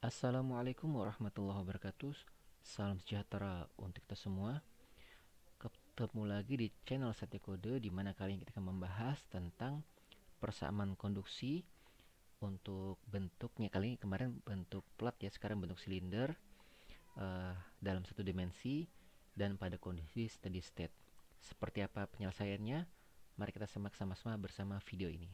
Assalamualaikum warahmatullahi wabarakatuh. Salam sejahtera untuk kita semua. Ketemu lagi di channel Satya Kode, di mana kali ini kita akan membahas tentang persamaan konduksi untuk bentuknya. Kali ini kemarin bentuk plat ya, sekarang bentuk silinder dalam satu dimensi dan pada kondisi steady state. Seperti apa penyelesaiannya? Mari kita simak sama-sama bersama video ini.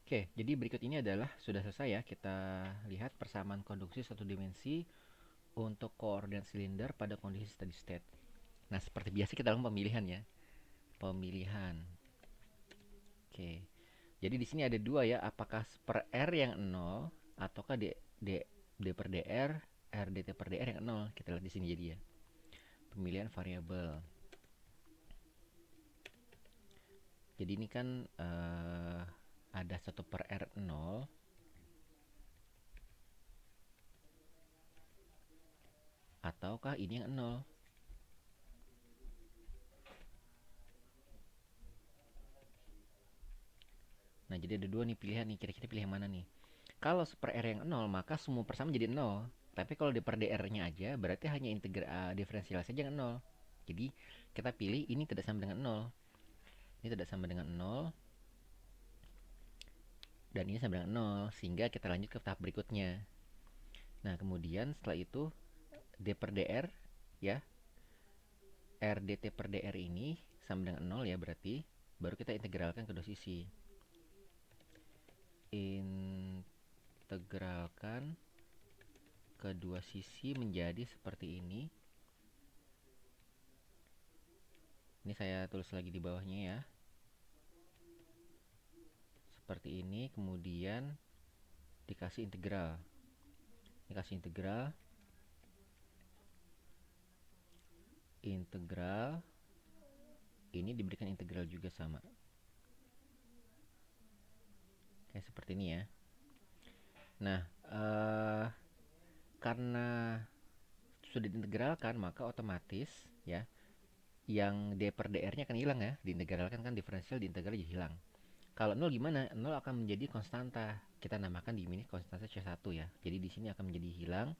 Oke, jadi berikut ini adalah sudah selesai ya. Kita lihat persamaan konduksi satu dimensi untuk koordinat silinder pada kondisi steady state. Nah, seperti biasa kita lakukan pemilihan ya. Pemilihan. Oke. Jadi di sini ada dua ya, apakah per R yang 0 ataukah D per DR, RDT per DR yang 0. Kita lihat di sini jadi ya. Pemilihan variabel. Jadi ini kan ada 1 per R 0 ataukah ini yang 0. Nah, jadi ada dua nih pilihan nih, kira-kira pilih yang mana nih? Kalau per R yang 0, maka semua persamaan jadi 0. Tapi kalau di per DR-nya aja, berarti hanya integral diferensial saja yang 0. Jadi, kita pilih ini tidak sama dengan 0. Ini tidak sama dengan 0. Dan ini sama dengan 0. Sehingga kita lanjut ke tahap berikutnya. Nah, kemudian setelah itu, D per DR, ya. RDT per DR ini sama dengan 0 ya berarti. Baru kita integralkan kedua sisi. Integralkan kedua sisi menjadi seperti ini. Ini saya tulis lagi di bawahnya ya. Seperti ini, kemudian dikasih integral. Dikasih integral. Integral. Ini diberikan integral juga sama. Kayak seperti ini ya. Nah, karena sudah diintegralkan, maka otomatis ya yang D per DR-nya akan hilang ya. Diintegralkan kan diferensial diintegral jadi hilang. Kalau 0 gimana? 0 akan menjadi konstanta. Kita namakan di sini konstanta C1 ya. Jadi di sini akan menjadi hilang.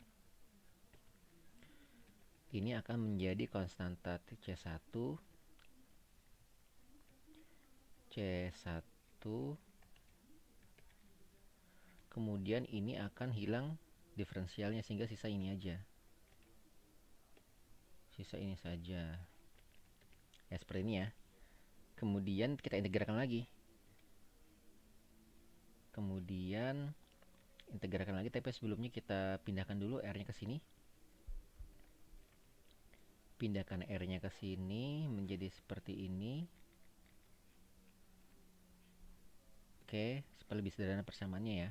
Ini akan menjadi konstanta C1. C1. Kemudian ini akan hilang diferensialnya sehingga sisa ini aja. Sisa ini saja. Ya seperti ini ya. Kemudian kita integralkan lagi. Kemudian integralkan lagi, tapi sebelumnya kita pindahkan dulu R-nya ke sini. Pindahkan R-nya ke sini menjadi seperti ini. Oke, supaya lebih sederhana persamaannya ya.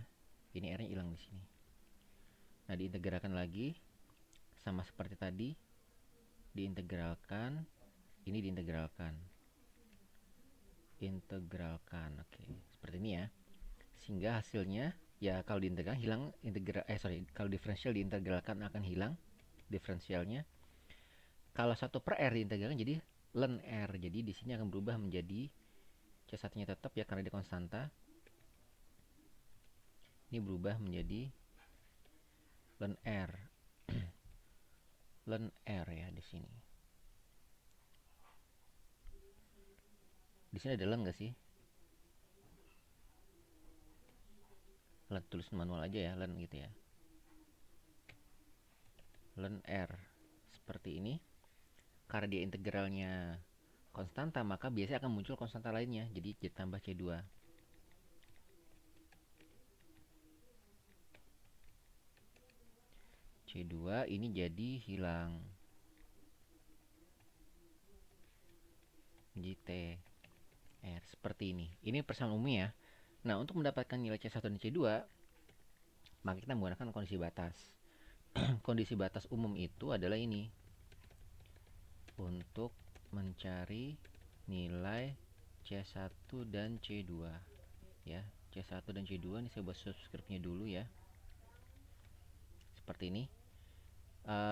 Ini R-nya hilang di sini. Nah, diintegralkan lagi sama seperti tadi. Diintegralkan, ini diintegralkan. Integralkan. Oke, seperti ini ya. Sehingga hasilnya ya kalau diintegralkan hilang kalau diferensial diintegralkan akan hilang diferensialnya. Kalau 1 per R diintegralkan jadi ln R. Jadi di sini akan berubah menjadi C1-nya tetap ya karena dia konstanta. Ini berubah menjadi ln R. Ln R ya di sini. Di sini ada ln nggak sih? Ln tulis manual aja ya, ln gitu ya. Ln R seperti ini. Karena dia integralnya konstanta, maka biasanya akan muncul konstanta lainnya. Jadi ditambah C2. C2 ini jadi hilang. JTR seperti ini. Ini persamaan umum ya. Nah, untuk mendapatkan nilai C1 dan C2, maka kita menggunakan kondisi batas. Kondisi batas umum itu adalah ini. Untuk mencari nilai C1 dan C2 ya. C1 dan C2 ini saya buat subscriptnya dulu ya. Seperti ini.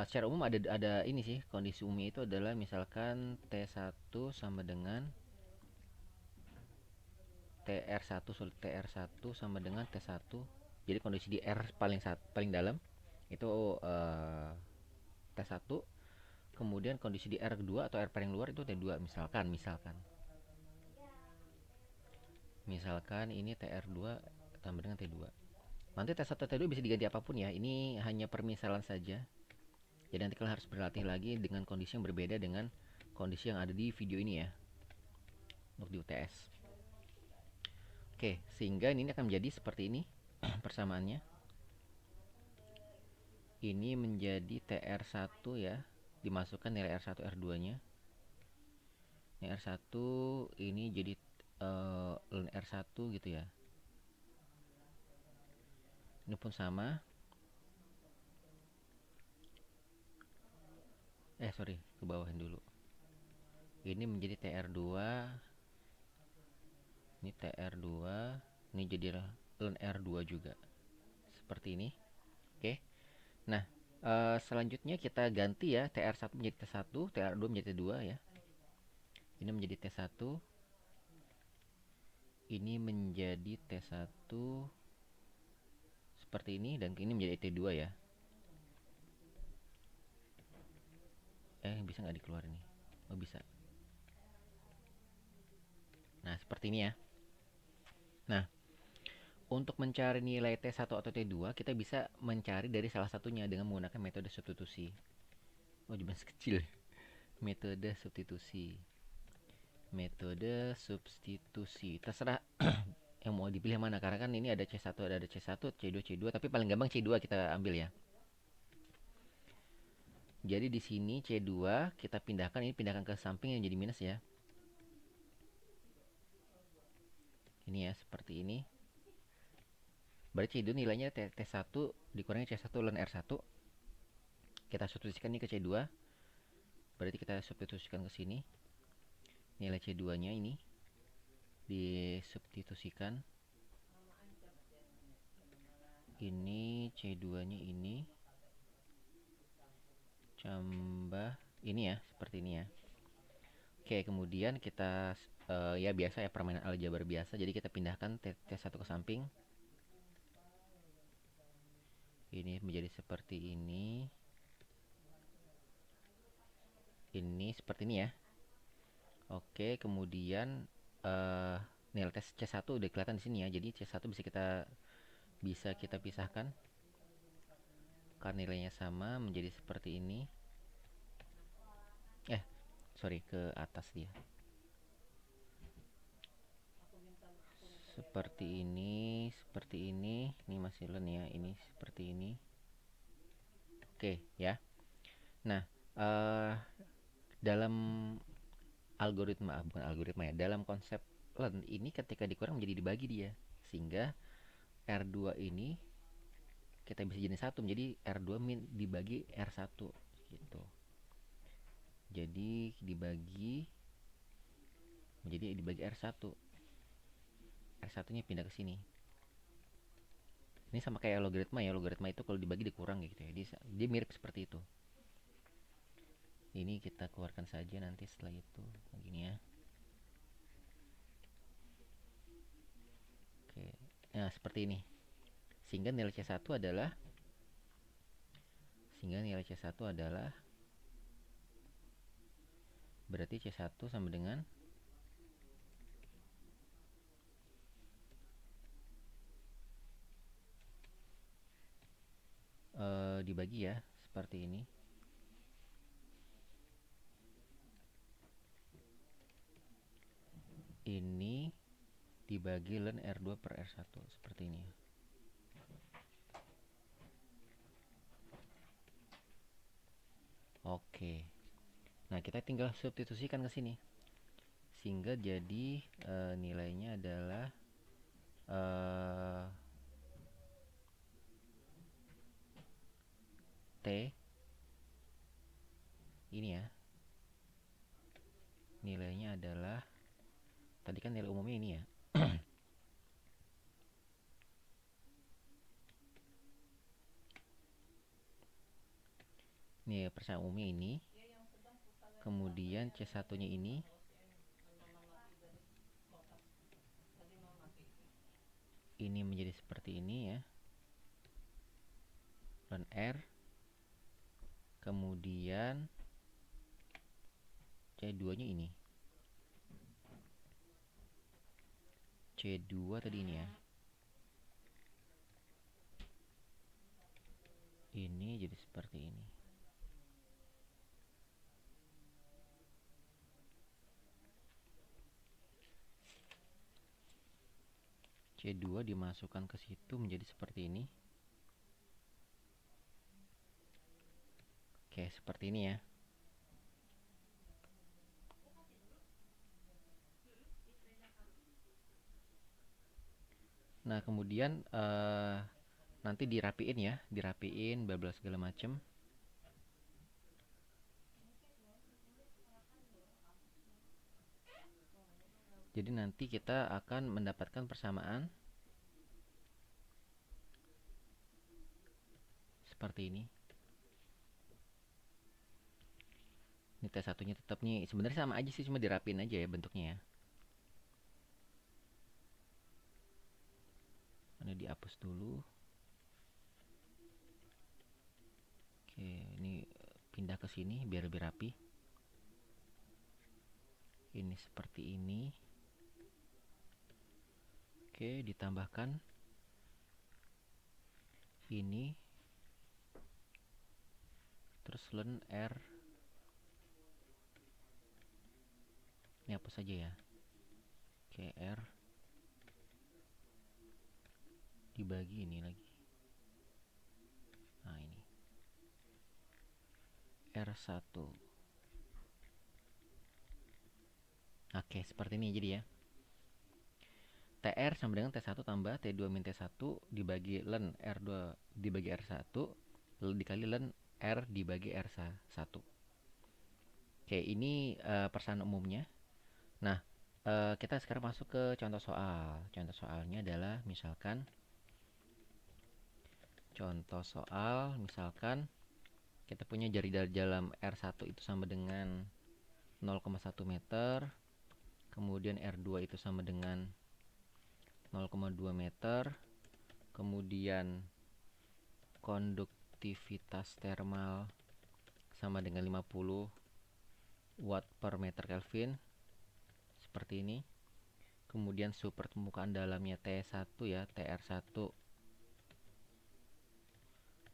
Secara umum ada ini sih, kondisi umum itu adalah misalkan T1 sama dengan TR1 sama dengan T1 Jadi kondisi di R paling dalam itu T1, kemudian kondisi di R kedua atau R paling luar itu T2, misalkan ini TR2 tambah dengan T2. Nanti T1 T2 bisa diganti apapun ya, ini hanya permisalan saja. Jadi nanti kalian harus berlatih lagi dengan kondisi yang berbeda dengan kondisi yang ada di video ini ya, untuk di UTS. Oke, sehingga ini akan menjadi seperti ini persamaannya. Ini menjadi TR1 ya, dimasukkan nilai R1 R2-nya. Ini R1 ini jadi R1 gitu ya. Ini pun sama. Sorry, ke bawahin dulu. Ini menjadi TR2. Ini TR2. Ini jadi ln R2 juga. Seperti ini. Oke. Nah, selanjutnya kita ganti ya, TR1 menjadi T1, TR2 menjadi T2 ya. Ini menjadi T1. Ini menjadi T1 seperti ini, dan ini menjadi T2 ya. Bisa nggak dikeluarin nih? Oh, bisa. Nah, seperti ini ya. Nah, untuk mencari nilai T1 atau T2, kita bisa mencari dari salah satunya dengan menggunakan metode substitusi. Oh, jadi kecil. Metode substitusi. Metode substitusi. Terserah yang mau dipilih mana, karena kan ini ada C1, ada C1, C2, C2, tapi paling gampang C2 kita ambil ya. Jadi di sini C2 kita pindahkan, ini pindahkan ke samping yang jadi minus ya. Ini ya, seperti ini. Berarti C2 nilainya T1 dikurangi C1 ln R1. Kita substitusikan ini ke C2. Berarti kita substitusikan ke sini. Nilai C2-nya ini disubstitusikan. Ini C2-nya ini tambah ini ya, seperti ini ya. Oke, kemudian kita ya biasa ya, permainan aljabar biasa. Jadi kita pindahkan T1 ke samping. Ini menjadi seperti ini. Ini seperti ini ya. Oke, kemudian nilai tes C1 udah kelihatan di sini ya. Jadi C1 bisa kita pisahkan karena nilainya sama, menjadi seperti ini. Sorry, ke atas dia. Seperti ini, seperti ini. Ini masih len ya, ini seperti ini. Oke, ya. Nah, dalam bukan algoritma ya, dalam konsep len ini ketika dikurang menjadi dibagi dia, sehingga R2 ini kita bisa jadi satu, menjadi R2 min dibagi R1 gitu. Jadi dibagi R1. R1-nya pindah ke sini. Ini sama kayak logaritma ya. Logaritma itu kalau dibagi dikurang gitu ya. Dia mirip seperti itu. Ini kita keluarkan saja nanti setelah itu. Begini ya. Oke. Nah, seperti ini. Sehingga nilai C1 adalah berarti C1 sama dengan dibagi ya, seperti ini. Ini dibagi ln R2 per R1 seperti ini. Oke. Nah, kita tinggal substitusikan ke sini. Sehingga jadi nilainya adalah T ini ya. Nilainya adalah, tadi kan nilai umumnya ini ya. Nih persamaan umumnya ini. Kemudian C1-nya ini. Ini menjadi seperti ini ya. ln R, kemudian C2 nya ini, C2 tadi ini ya, ini jadi seperti ini. C2 dimasukkan ke situ menjadi seperti ini. Oke, seperti ini ya. Nah, kemudian nanti dirapiin ya, dirapiin bla bla segala macem. Jadi nanti kita akan mendapatkan persamaan seperti ini. Ini T1 nya tetap nih, sebenarnya sama aja sih, cuma dirapin aja ya bentuknya ya. Ini dihapus dulu. Oke, ini pindah ke sini biar lebih rapi. Ini seperti ini. Oke, ditambahkan ini, terus ln R, ini hapus saja ya. Oke, R dibagi ini lagi. Nah, ini R1. Oke, seperti ini jadi ya. TR sama dengan T1 tambah T2 min T1 dibagi ln R2 dibagi R1 dikali ln R dibagi R1. Oke, ini persamaan umumnya. Nah, kita sekarang masuk ke contoh soal. Contoh soalnya adalah misalkan kita punya jari dalam R1 itu sama dengan 0,1 meter, kemudian R2 itu sama dengan 0,2 meter, kemudian konduktivitas termal sama dengan 50 watt per meter Kelvin seperti ini. Kemudian suhu permukaan dalamnya T1 ya, TR1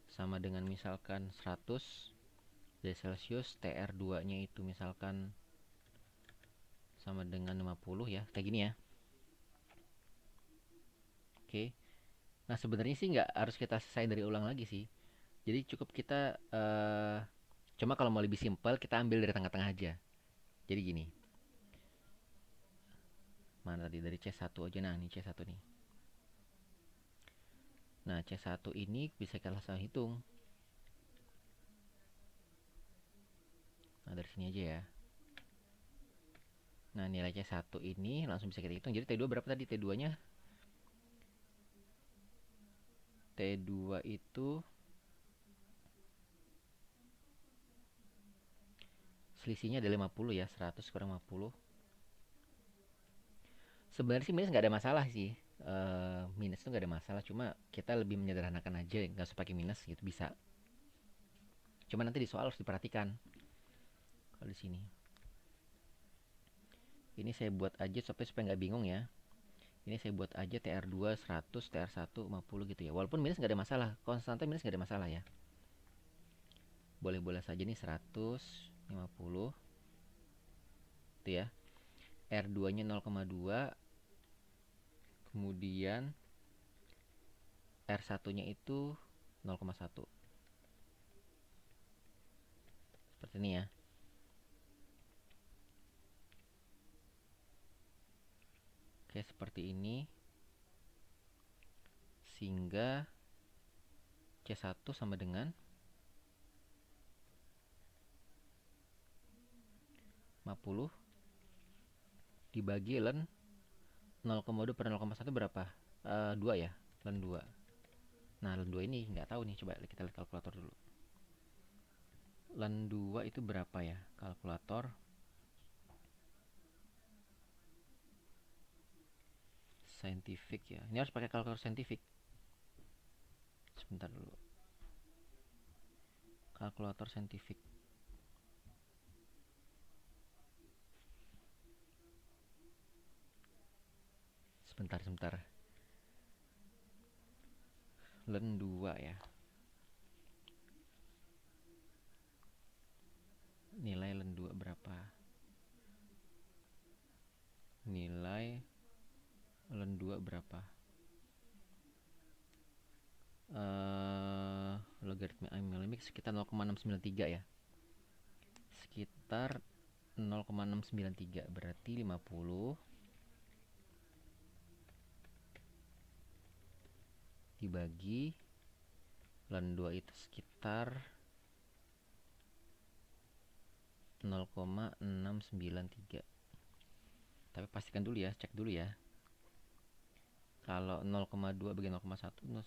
sama dengan misalkan 100 derajat Celcius, TR2 nya itu misalkan sama dengan 50 ya, kayak gini ya. Oke. Nah, sebenarnya sih nggak harus kita selesai dari ulang lagi sih. Jadi cukup kita cuma kalau mau lebih simpel kita ambil dari tengah-tengah aja. Jadi gini. Mana tadi dari C1 aja, nah ini C1 nih. Nah, C1 ini bisa kita langsung hitung. Nah, dari sini aja ya. Nah, nilai C1 ini langsung bisa kita hitung. Jadi T2 berapa tadi? T2-nya T2 itu selisihnya ada 50 ya, 100 kurang 50. Sebenarnya sih minus nggak ada masalah sih. Minus itu nggak ada masalah, cuma kita lebih menyederhanakan aja, nggak usah pakai minus gitu bisa. Cuma nanti di soal harus diperhatikan. Kalau di sini, ini saya buat aja supaya nggak bingung ya. Ini saya buat aja TR2 100, TR1 50 gitu ya. Walaupun minus nggak ada masalah, konstanta minus nggak ada masalah ya. Boleh-boleh saja nih 150 itu ya. R2-nya 0,2, kemudian R1-nya itu 0,1. Seperti ini ya. Oke, seperti ini. Sehingga C1 sama dengan 50 dibagi ln 0,2 per 0,1 berapa? 2 ya, ln 2. Nah, ln 2 ini nggak tahu nih, coba kita lihat kalkulator dulu. Ln 2 itu berapa ya? Kalkulator. Scientific ya. Ini harus pakai kalkulator scientific. Sebentar dulu. kalkulator saintifik. Sebentar. Len 2 ya. Nilai len 2 berapa? Nilai len 2 berapa? Logaritma limit sekitar 0,693 ya. Sekitar 0,693 berarti 50 dibagi len 2 itu sekitar 0,693. Tapi pastikan dulu ya, cek dulu ya. Kalau 0,2 bagi 0,1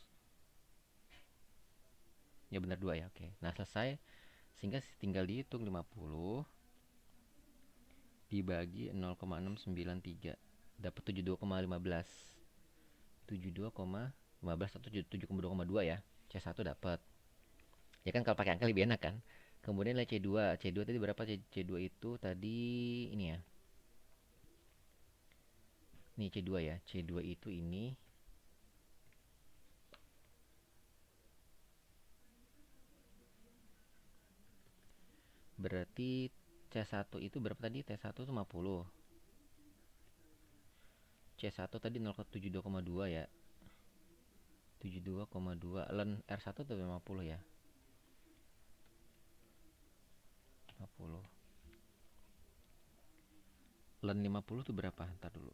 ya benar 2 ya. Oke. Nah, selesai. Sehingga tinggal dihitung 50 dibagi 0,693 dapat 72,15. 72,15 atau 72,2 ya. C1 dapat. Ya kan kalau pakai angka lebih enak kan. Kemudian nilai C2. C2 tadi berapa? C2 itu tadi ini ya. Nih C2 ya. C2 itu ini. Berarti C1 itu berapa tadi? T1 itu 50. C1 tadi 0,72,2 ya. 72,2. Len R1 itu 50 ya. 50. Len 50 itu berapa? Ntar dulu.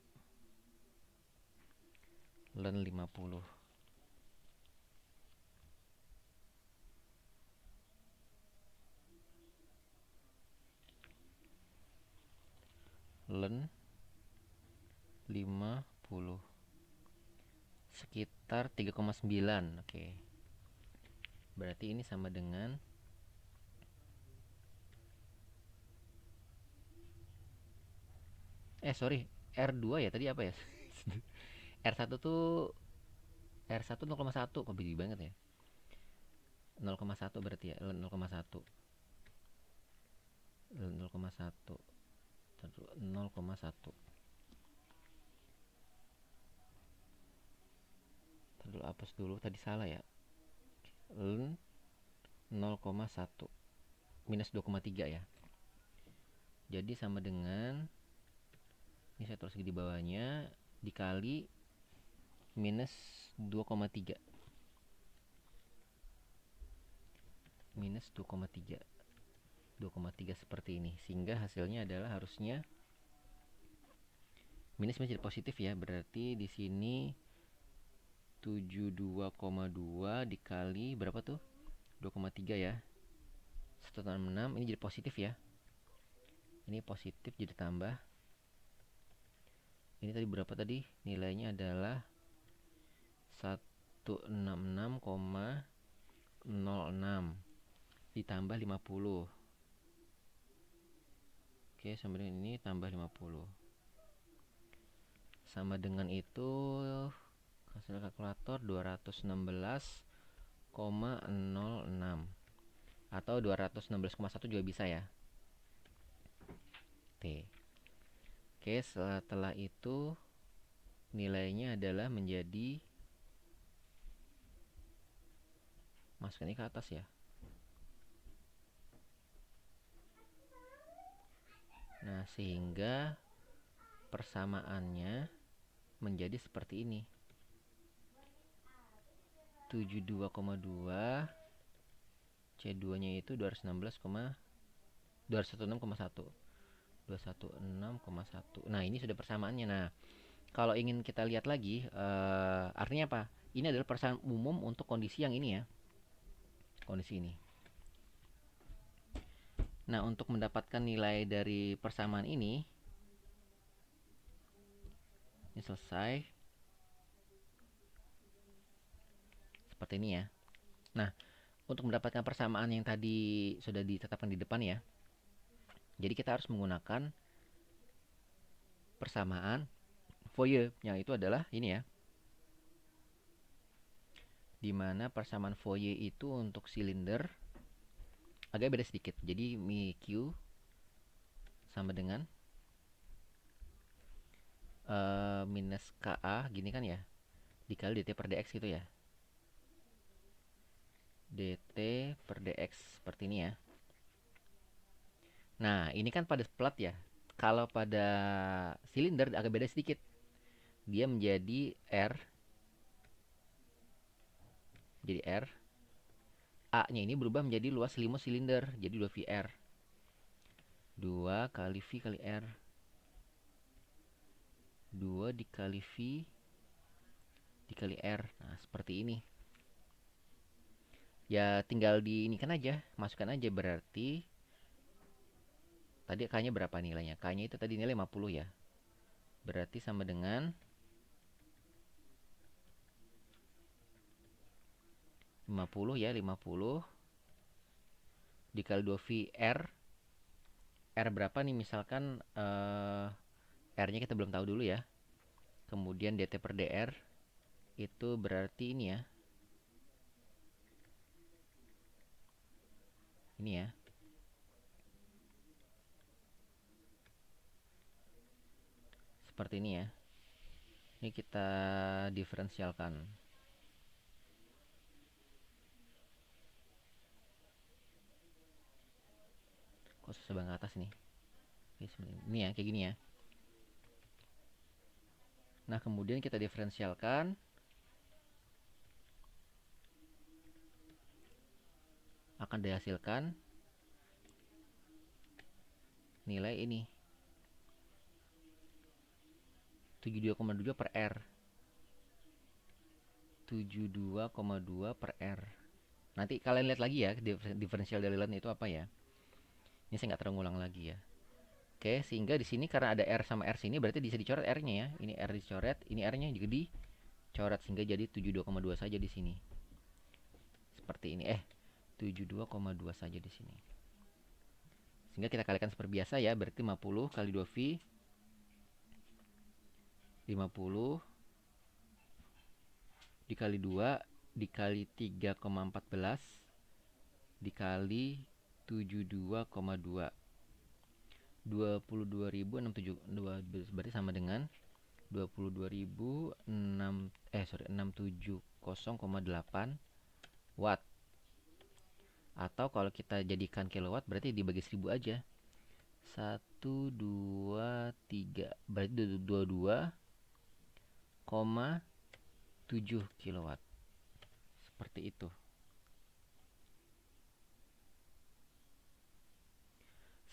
Len 50. Len 50 sekitar 3,9. Oke. Berarti ini sama dengan sorry, R2 ya tadi apa ya? R1 tuh R1 0,1 kok biji banget ya. 0,1 berarti ya, 0,1. 0,1. 0,1. Dulu hapus dulu tadi salah ya. 0,1 minus 2,3 ya. Jadi sama dengan ini saya tulis di bawahnya dikali minus 2,3. Minus 2,3. 2,3 seperti ini. Sehingga hasilnya adalah harusnya minus menjadi positif ya. Berarti di sini 72,2 dikali berapa tuh? 2,3 ya. 166 ini jadi positif ya. Ini positif jadi tambah. Ini tadi berapa tadi? Nilainya adalah 166,06 ditambah 50. Oke, sama dengan ini tambah 50. Sama dengan itu hasil kalkulator 216,06 atau 216,1 juga bisa ya. T. Oke, setelah itu nilainya adalah menjadi, masukkan ini ke atas ya. Nah, sehingga persamaannya menjadi seperti ini. 72,2 C2-nya itu 216,1. 216,1. Nah, ini sudah persamaannya. Nah, kalau ingin kita lihat lagi, artinya apa? Ini adalah persamaan umum untuk kondisi yang ini ya. Kondisi ini. Nah, untuk mendapatkan nilai dari persamaan ini selesai. Seperti ini ya. Nah, untuk mendapatkan persamaan yang tadi sudah ditetapkan di depan ya. Jadi kita harus menggunakan persamaan Fourier, yang itu adalah ini ya. Dimana persamaan Fourier itu untuk silinder agak beda sedikit. Jadi Mi Q sama dengan minus KA gini kan ya, dikali DT per DX gitu ya. DT per DX seperti ini ya. Nah, ini kan pada plat ya. Kalau pada silinder agak beda sedikit. Dia menjadi R, jadi R. A-nya ini berubah menjadi luas limo silinder, jadi 2VR. 2 kali V kali R. 2 dikali V dikali R. Nah, seperti ini. Ya tinggal di ini kan aja, masukkan aja berarti tadi K-nya berapa nilainya? K-nya itu tadi nilai 50 ya. Berarti sama dengan 50 ya, 50 dikali 2V R. R berapa nih misalkan R-nya kita belum tahu dulu ya. Kemudian DT per DR itu berarti ini ya. Ini ya. Seperti ini ya. Ini kita diferensialkan. Kok susah banget ke atas nih. Ini ya, kayak gini ya. Nah, kemudian kita diferensialkan. Akan dihasilkan nilai ini. 72,2 per R. 72,2 per R. Nanti kalian lihat lagi ya diferensial dari lain itu apa ya. Ini saya nggak terlalu ngulang lagi ya. Oke, sehingga di sini karena ada R sama R sini berarti bisa dicoret R-nya ya. Ini R dicoret, ini R-nya juga dicoret sehingga jadi 72,2 saja di sini. Seperti ini. 72,2 saja di sini. Sehingga kita kalikan seperti biasa ya, berarti 50 kali 2V 50 dikali 2 dikali 3,14 dikali 72,2 22.672 berarti sama dengan 67,8 watt. Atau kalau kita jadikan kilowatt berarti dibagi 1000 aja. 1 2 3 berarti 22,7 kilowatt. Seperti itu.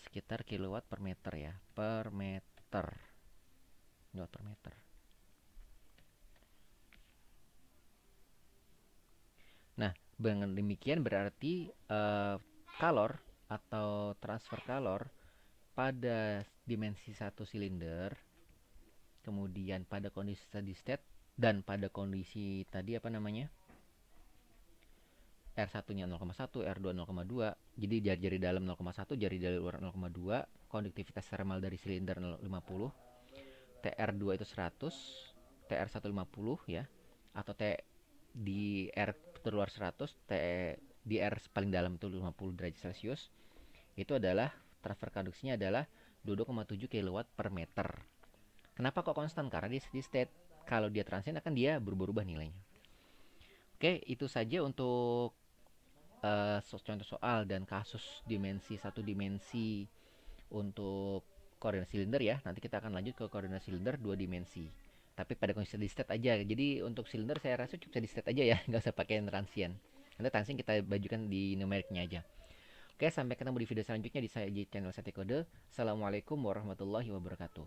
Sekitar kilowatt per meter ya, per meter. Kilowatt per meter. Nah, dengan demikian berarti kalor atau transfer kalor pada dimensi satu silinder, kemudian pada kondisi steady state dan pada kondisi tadi apa namanya? R1-nya 0,1, R2 0,2. Jadi jari-jari dalam 0,1, jari dari luar 0,2, konduktivitas thermal dari silinder 50, TR2 itu 100, TR1 50 ya. Atau T di R terluar 100, T di R paling dalam itu 50 derajat Celcius. Itu adalah transfer konduksinya adalah 22,7 kW per meter. Kenapa kok konstan? Karena dia steady state. Kalau dia transient akan dia berubah-ubah nilainya. Oke, itu saja untuk contoh soal dan kasus dimensi satu dimensi untuk koordinat silinder ya. Nanti kita akan lanjut ke koordinat silinder dua dimensi. Tapi pada kondisi steady state aja. Jadi untuk silinder saya rasa cukup steady state aja ya, nggak usah pakai transient. Nanti transient kita bajukan di numeriknya aja. Oke, sampai ketemu di video selanjutnya di channel Sate Kode. Assalamualaikum warahmatullahi wabarakatuh.